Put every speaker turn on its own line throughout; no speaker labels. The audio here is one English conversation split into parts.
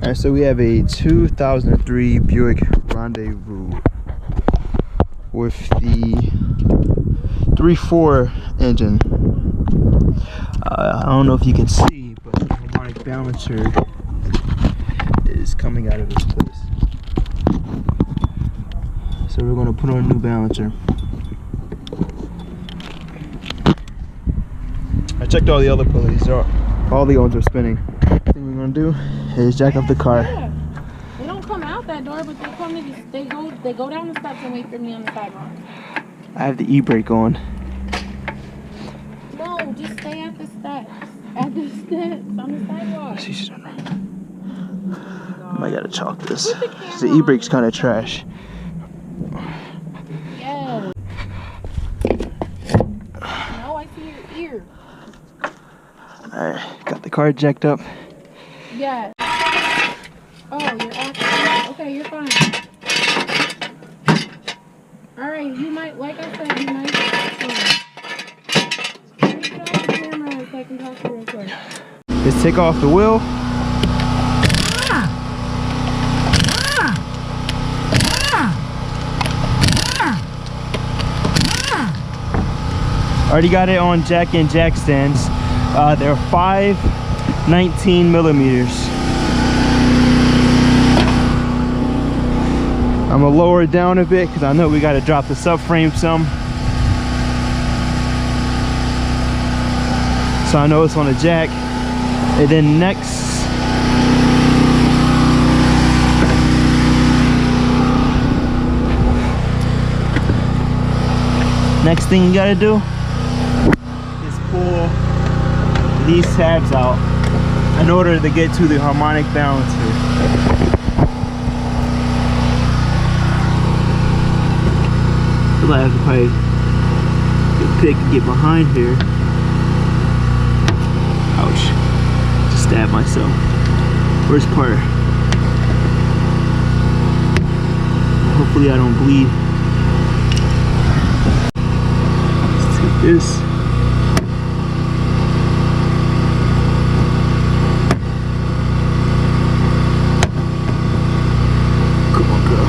Alright, so we have a 2003 Buick Rendezvous with the 3.4 engine. I don't know if you can see, but the harmonic balancer is coming out of its place. So we're going to put on a new balancer. I checked all the other pulleys. All the ones are spinning. The thing we're going to do is jack up the car.
Yeah. They don't come out that door, but they come to they go down the steps and wait for me on the sidewalk.
I have the e-brake on.
No, just stay at the steps. At the steps on the sidewalk.
She's done right. I might gotta chalk this. The e-brake's kind of trash.
Yeah. No, I see your ear.
Alright, got the car jacked up.
Yeah. Oh, you're acting. Okay, you're fine. Alright, you might, like I said, you might. Let me get off the camera so I can talk to you real quick.
Just take off the wheel. Already got it on jack and jack stands. They're 5/19 millimeters. I'm gonna lower it down a bit because I know we got to drop the subframe some. So I know it's on a jack. And then next, thing you gotta do is pull these tabs out in order to get to the harmonic balancer. I have to probably get pick and get behind here. Ouch. Just stabbed myself. Worst part. Hopefully I don't bleed. Let's take this. Come on, girl.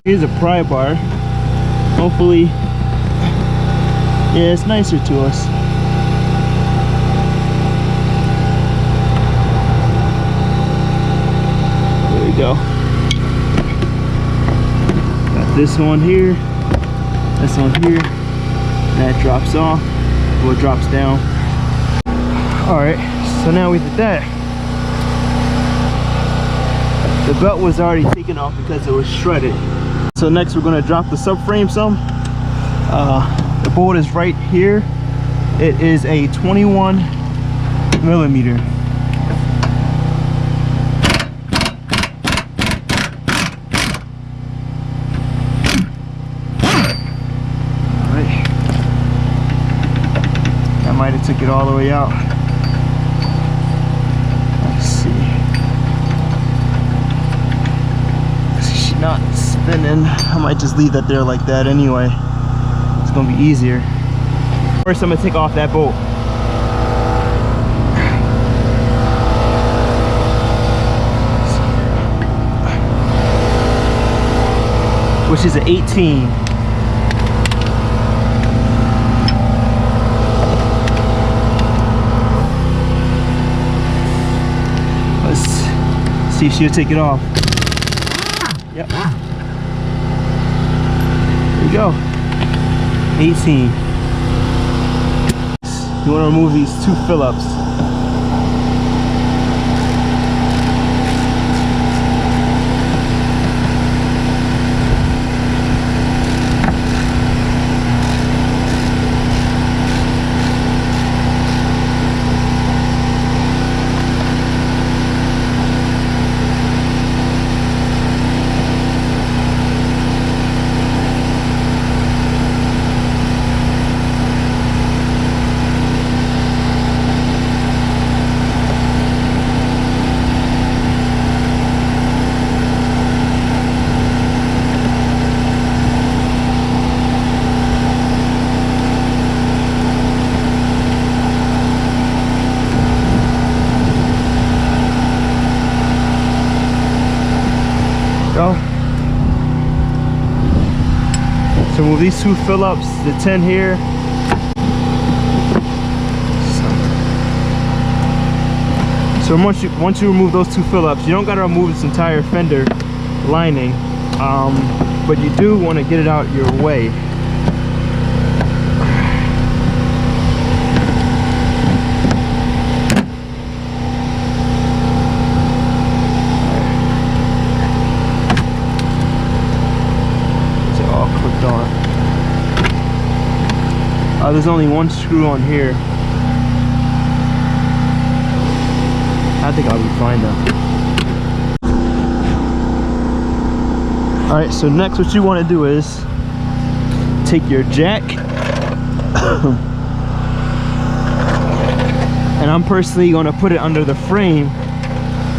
Here's a pry bar. Hopefully, yeah, it's nicer to us. There we go. Got this one here, this one here. That drops off, or drops down. Alright, so now we did that. The belt was already taken off because it was shredded. So next we're going to drop the subframe some. The bolt is right here. It is a 21 millimeter. Alright. I might have took it all the way out. Let's see. She's not spinning. I might just leave that there like that anyway. It's gonna be easier. First I'm gonna take off that bolt. Which is an 18. Let's see if she'll take it off. Yep. There we go. 18. You want to remove these two Phillips. Go. So move these two Phillips, the 10 here. So once you remove those two Phillips, you don't gotta remove this entire fender lining, but you do want to get it out your way. There's only one screw on here. I think I'll be fine though. Alright, so next what you want to do is take your jack and I'm personally going to put it under the frame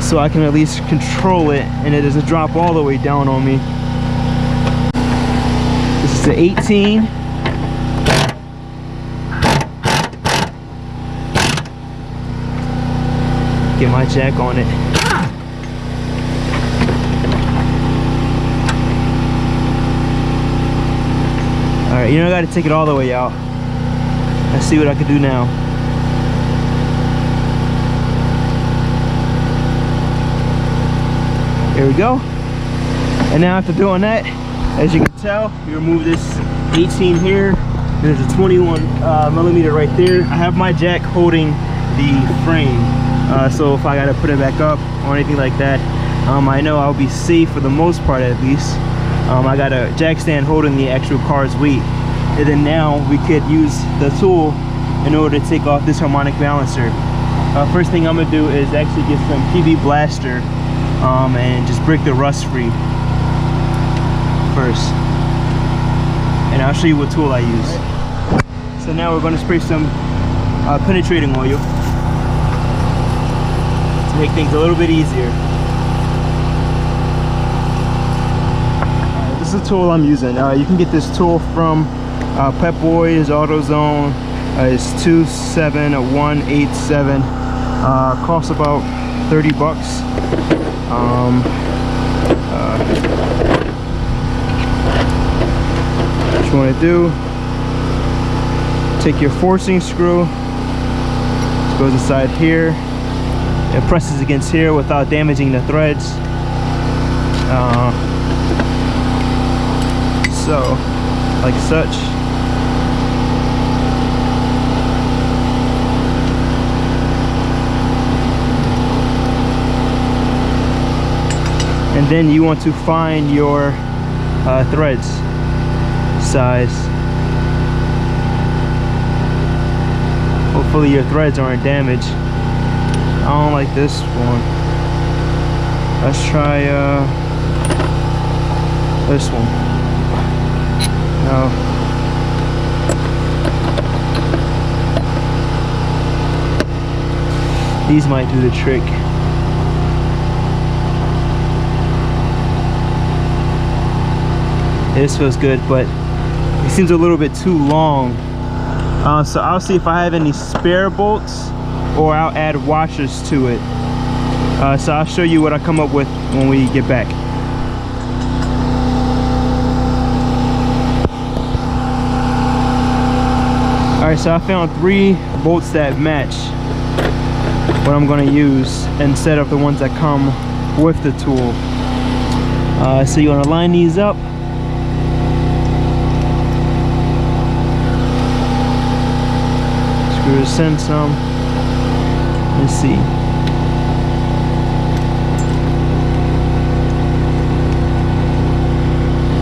so I can at least control it and it doesn't drop all the way down on me. This is the 18. Get my jack on it. Alright, you don't gotta take it all the way out. Let's see what I can do now. Here we go. And now after doing that, as you can tell, you remove this 18 here. There's a 21 millimeter right there. I have my jack holding the frame. So if I gotta put it back up or anything like that, I know I'll be safe for the most part at least. I got a jack stand holding the actual car's weight. And then now we could use the tool in order to take off this harmonic balancer. First thing I'm gonna do is actually get some PB Blaster and just break the rust free first. And I'll show you what tool I use. So now we're gonna spray some penetrating oil. Make things a little bit easier. This is the tool I'm using. You can get this tool from Pepboys, AutoZone. It's 27187. Costs about 30 bucks. What you want to do? Take your forcing screw. It goes inside here. It presses against here without damaging the threads. So, like such. And then you want to find your threads size. Hopefully your threads aren't damaged. I don't like this one. Let's try this one. No. These might do the trick. This feels good, but it seems a little bit too long. So I'll see if I have any spare bolts, or I'll add washers to it. So I'll show you what I come up with when we get back. Alright, so I found 3 bolts that match what I'm going to use instead of the ones that come with the tool. So you want to line these up. Screw this in some. Let's see.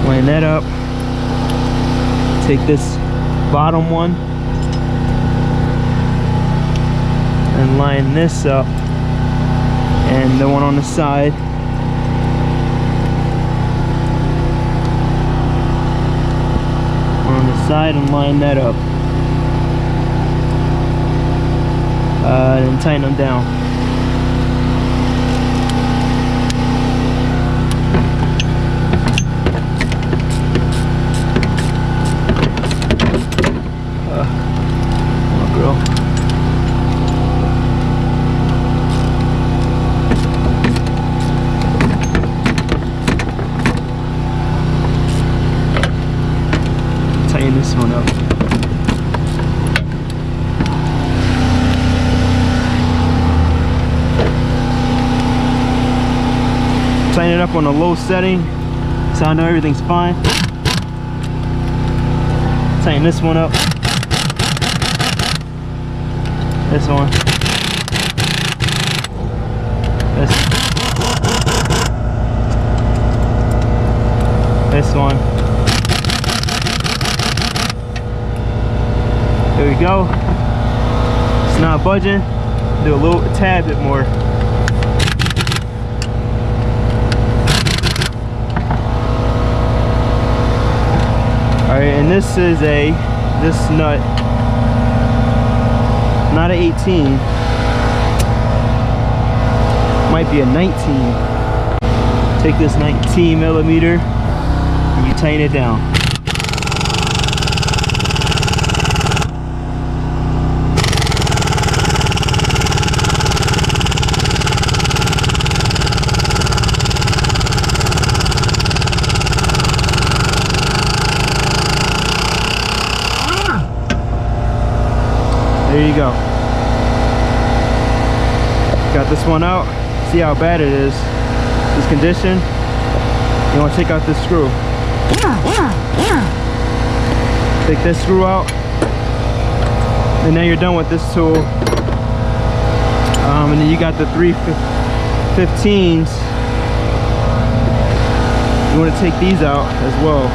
Line that up. Take this bottom one and line this up, and the one on the side. On the side, and line that up. And tighten them down. Come on, girl. Tighten it up on a low setting so I know everything's fine. Tighten this one up. This one. This one. There we go. It's not budging. Do a tad bit more. All right, and this is this nut, not an 18, might be a 19. Take this 19 millimeter and you tighten it down. There you go. Got this one out. See how bad it is. This condition. You want to take out this screw. Take this screw out. And now you're done with this tool. And then you got the 315s. You want to take these out as well.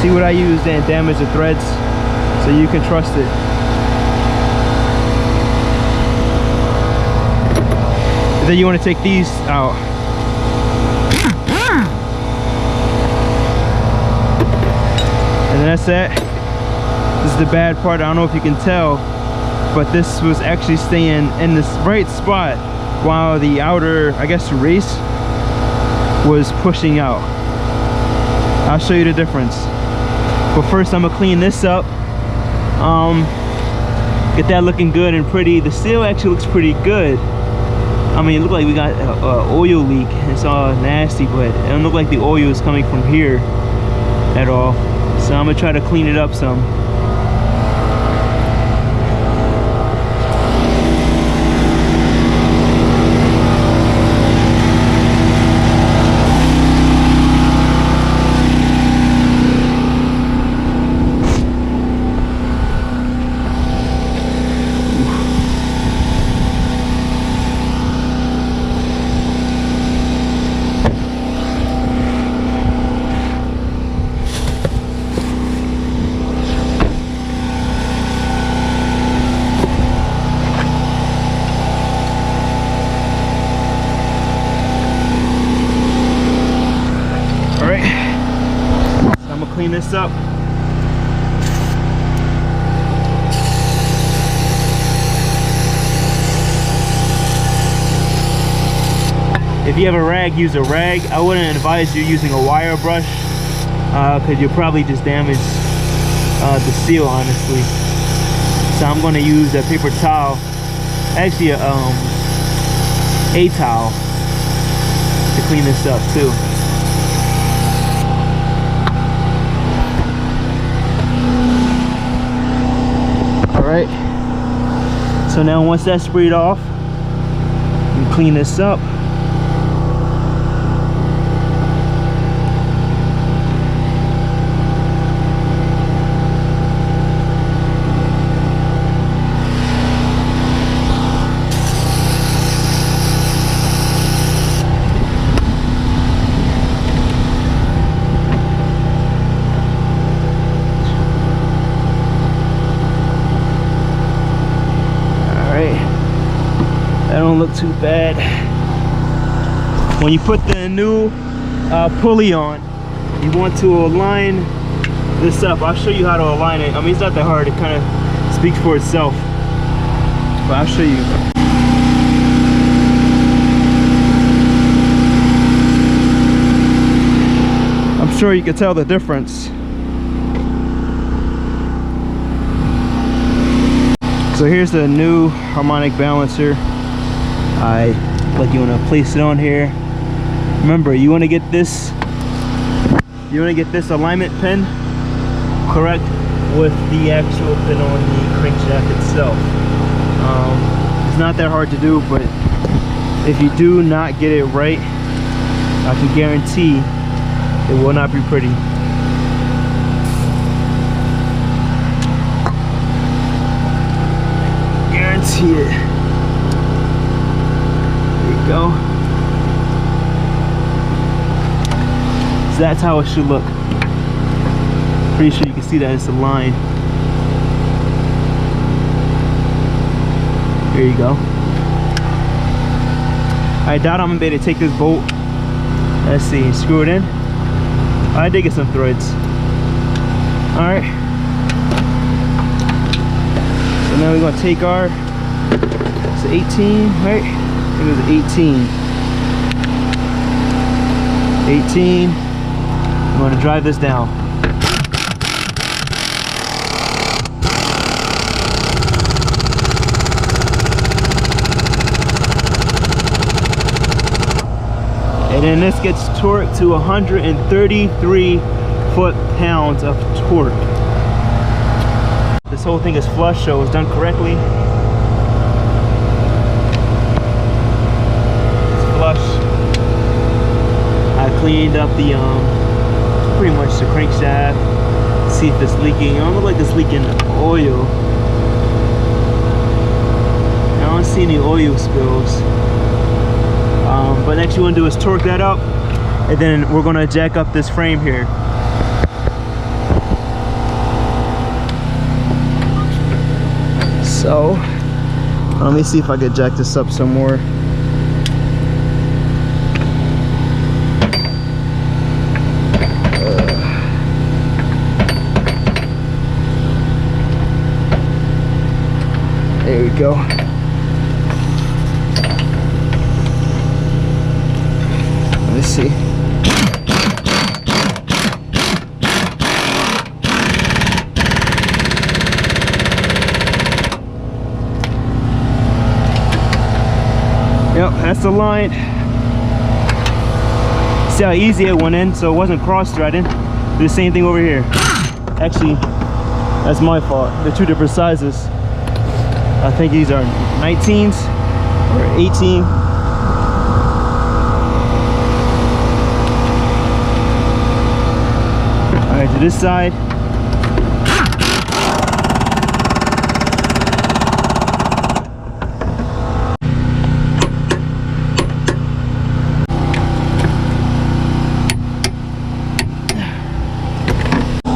See what I use and damage the threads so you can trust it. And then you want to take these out. And then that's it. This is the bad part. I don't know if you can tell, but this was actually staying in this right spot while the outer, I guess, race was pushing out. I'll show you the difference. But first I'm gonna clean this up, get that looking good and pretty. The seal actually looks pretty good. I mean, it looked like we got an oil leak. It's all nasty, but it don't look like the oil is coming from here at all. So I'm gonna try to clean it up some. Clean this up. If you have a rag, use a rag. I wouldn't advise you using a wire brush because you'll probably just damage the seal, honestly. So I'm going to use a paper towel, actually a towel, to clean this up too. Alright, so now once that's sprayed off, you clean this up. That don't look too bad. When you put the new pulley on, you want to align this up. I'll show you how to align it. I mean, it's not that hard. It kind of speaks for itself, but I'll show you. I'm sure you can tell the difference. So here's the new harmonic balancer. Like you want to place it on here. Remember, you want to get this alignment pin correct with the actual pin on the crankshaft itself. It's not that hard to do, but if you do not get it right, I can guarantee it will not be pretty. Guarantee it. There you go. So that's how it should look. Pretty sure you can see that it's a line. There you go. I doubt I'm gonna be able to take this bolt. Let's see, screw it in. I did get some threads. Alright. So now we're gonna take our, it's 18, right? I think it was 18. 18. I'm gonna drive this down. And then this gets torqued to 133 foot-pounds of torque. This whole thing is flush, so it's done correctly. It's flush. I cleaned up the pretty much the crankshaft. See if it's leaking. It don't look like it's leaking oil. I don't see any oil spills. But next you want to do is torque that up, and then we're going to jack up this frame here. So let me see if I could jack this up some more. There we go. Let's see. Yep, that's the line. See how easy it went in, so it wasn't cross-threading. Do the same thing over here. Actually, that's my fault. They're two different sizes. I think these are 19s or 18. Alright, to this side.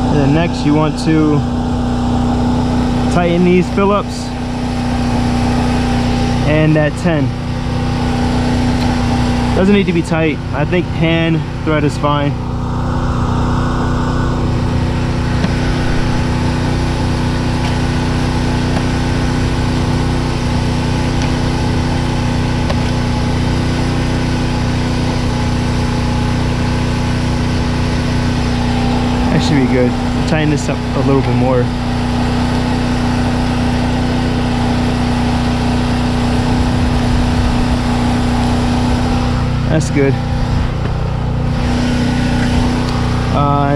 And then next you want to tighten these Phillips and that 10. Doesn't need to be tight. I think hand thread is fine. That should be good. Tighten this up a little bit more. That's good.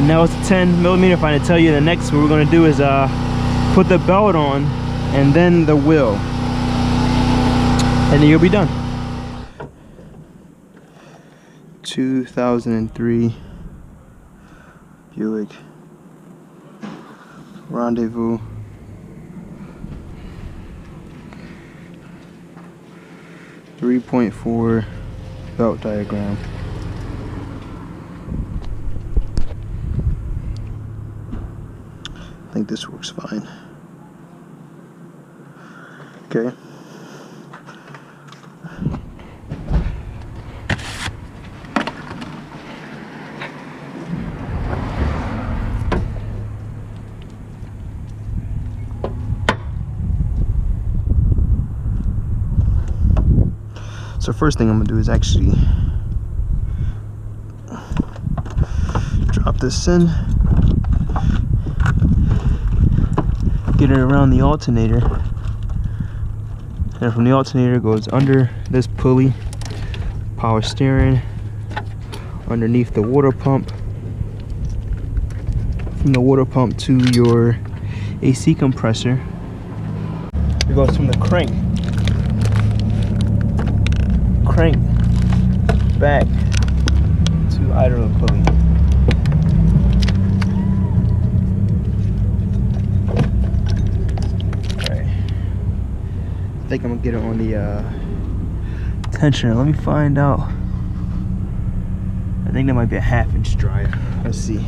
Now it's a 10mm. If I had to tell you, the next what we're going to do is put the belt on and then the wheel, and then you'll be done. 2003 Buick Rendezvous. .4 belt diagram. I think this works fine. Okay. So first thing I'm gonna do is actually drop this in, get it around the alternator, and from the alternator goes under this pulley, power steering, underneath the water pump, from the water pump to your AC compressor. It goes from the crank back to idler pulley. Alright. I think I'm gonna get it on the tensioner. Let me find out. I think that might be a 1/2 inch drive. Let's see.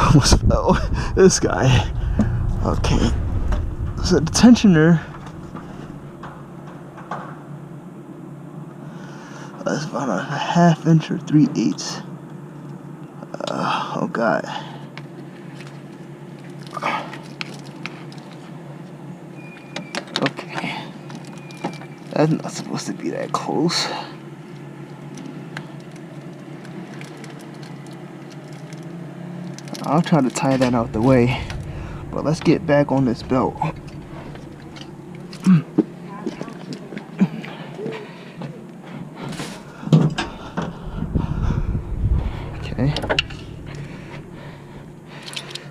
Almost fell. This guy. Okay. So the tensioner. That's about a 1/2 inch or 3/8. Oh God. Okay. That's not supposed to be that close. I'll try to tie that out the way, but let's get back on this belt. Okay.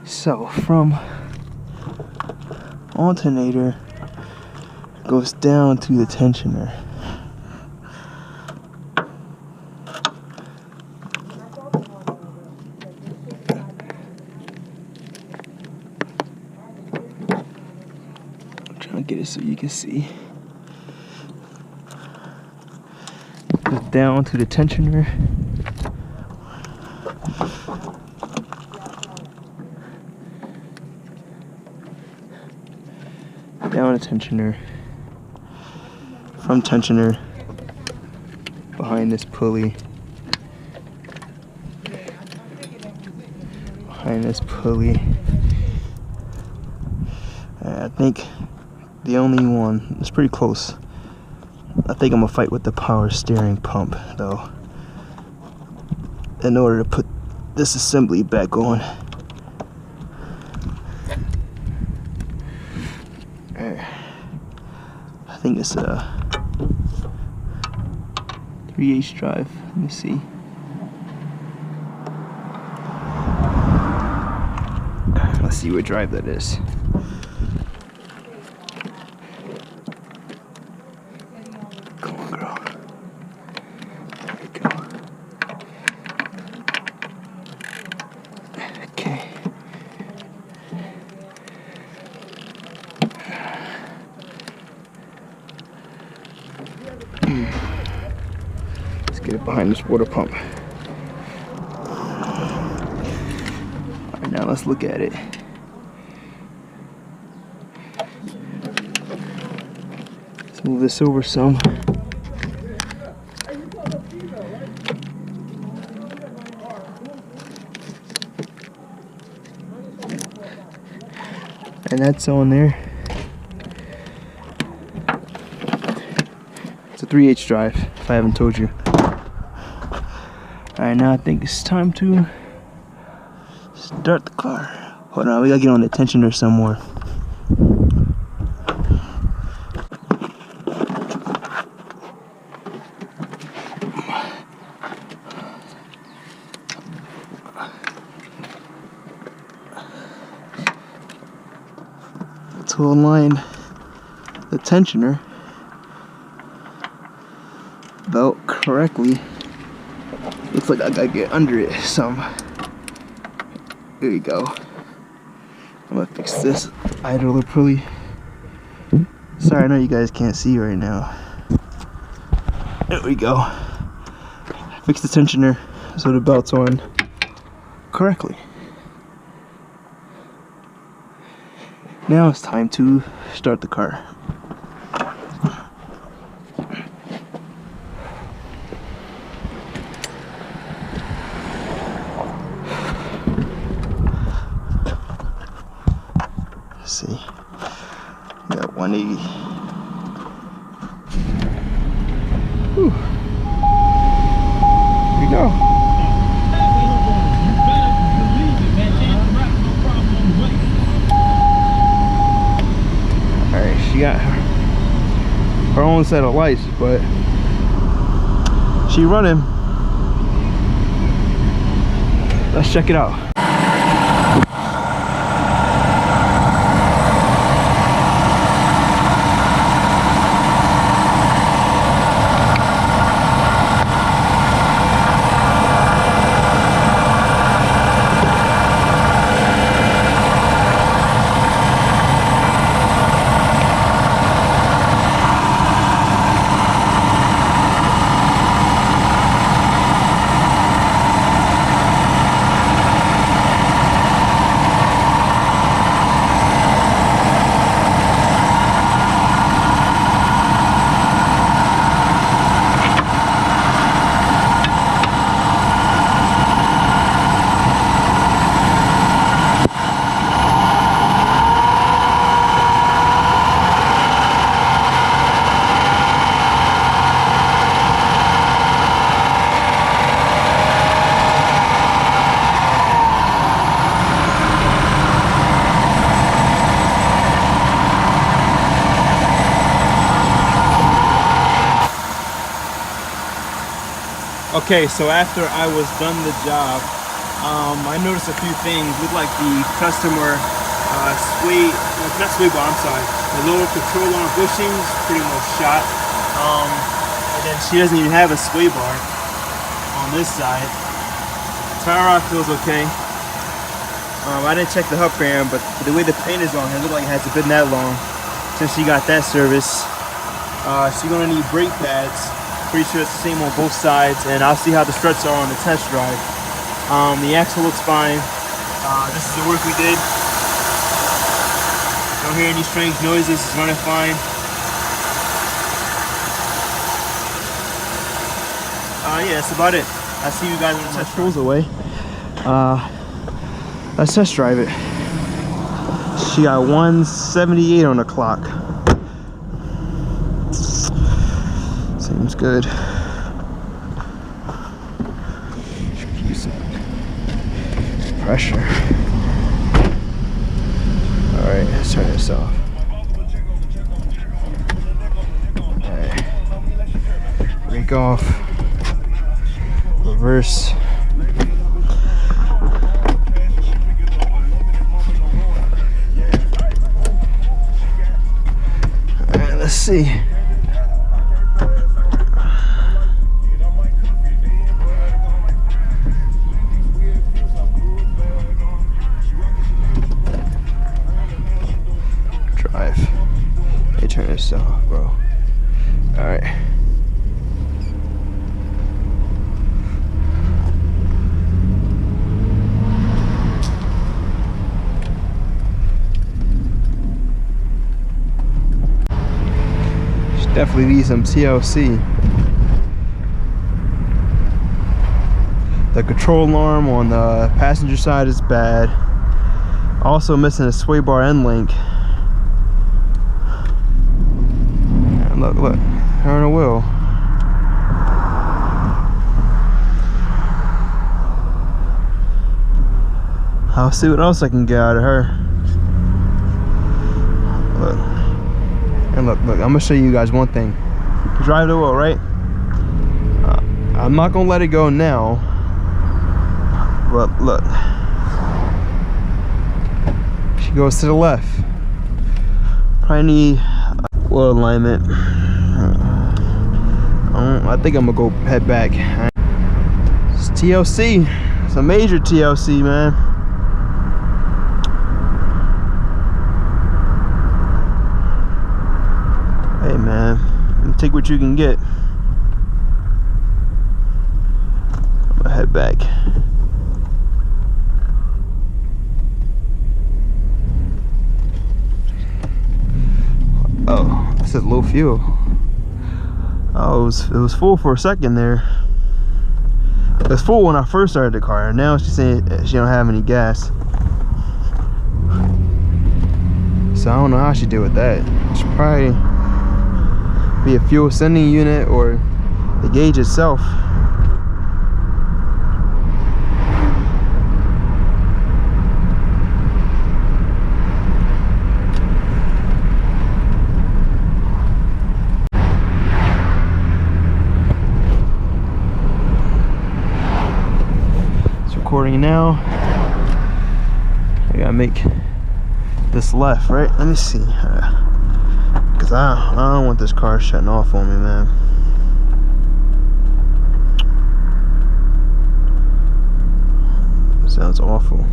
So from alternator goes down to the tensioner. Get it so you can see. Goes down to the tensioner. Down the tensioner. From tensioner behind this pulley. Behind this pulley. I think the only one, it's pretty close. I think I'm gonna fight with the power steering pump though, in order to put this assembly back on. I think it's a 3/8 drive. Let me see. Let's see what drive that is. Let's get it behind this water pump. Alright, now let's look at it. Let's move this over some. And that's on there. It's a 3/8 drive, if I haven't told you. Alright, now I think it's time to start the car. Hold on, we gotta get on the tensioner some more. To align the tensioner belt correctly. Looks like I gotta get under it some. There you go. I'm gonna fix this idler pulley. Sorry, I know you guys can't see right now. There we go. Fix the tensioner so the belt's on correctly. Now it's time to start the car. Let's see. We got 180. Whew. Here we go. She got her own set of lights, but She running. Let's check it out. Okay, so after I was done the job, I noticed a few things. Looked like the customer not sway bar, I'm sorry. The lower control arm bushings pretty much shot. And then she doesn't even have a sway bar on this side. Tire rod feels okay. I didn't check the hub ram, but the way the paint is on here, it looked like it hasn't been that long since she got that service. She's gonna need brake pads. Pretty sure it's the same on both sides, and I'll see how the struts are on the test drive. The axle looks fine. This is the work we did. Don't hear any strange noises. It's running fine. Yeah, that's about it. I'll see you guys when the test rolls away. Let's test drive it. She got 178 on the clock. Seems good. Pressure. Alright, let's turn this off. Alright. Brake off. Reverse. Alright, let's see. Turn this off, bro. All right. Should definitely need some TLC. The control arm on the passenger side is bad. Also missing a sway bar end link. Look, turn the wheel. I'll see what else I can get out of her. Look, and look, I'm gonna show you guys one thing. Drive the wheel, right? I'm not gonna let it go now, but look, she goes to the left. Probably need wheel alignment. I think I'm gonna go head back. It's TLC. It's a major TLC, man. Hey, man, you take what you can get. I'm gonna head back. Oh, it says low fuel. Oh, it was full for a second there. It was full when I first started the car. Now she's saying she don't have any gas. So I don't know how she did with that. It should probably be a fuel sending unit or the gauge itself. recording now. I gotta make this left, right? Let me see. Cause I don't want this car shutting off on me, man. Sounds awful.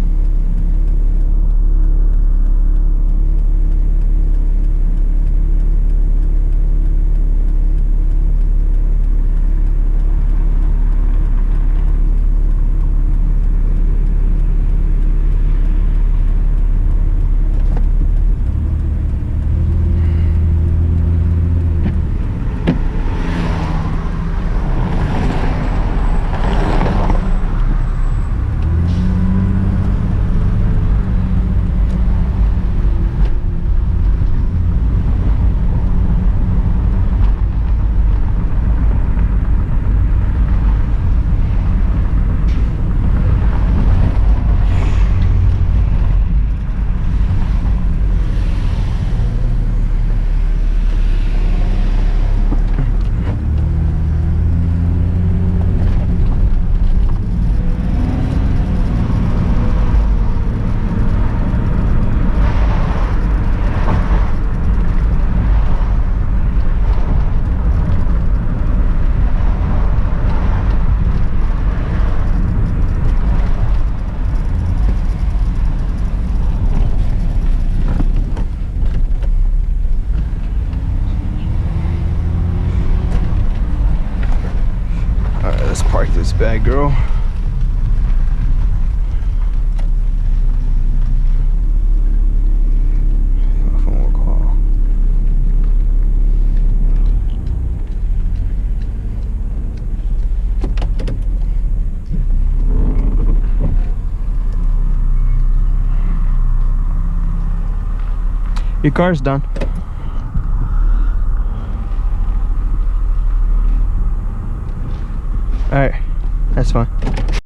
Let's park this bad girl. My phone will call. Your car's done. Alright, that's fine.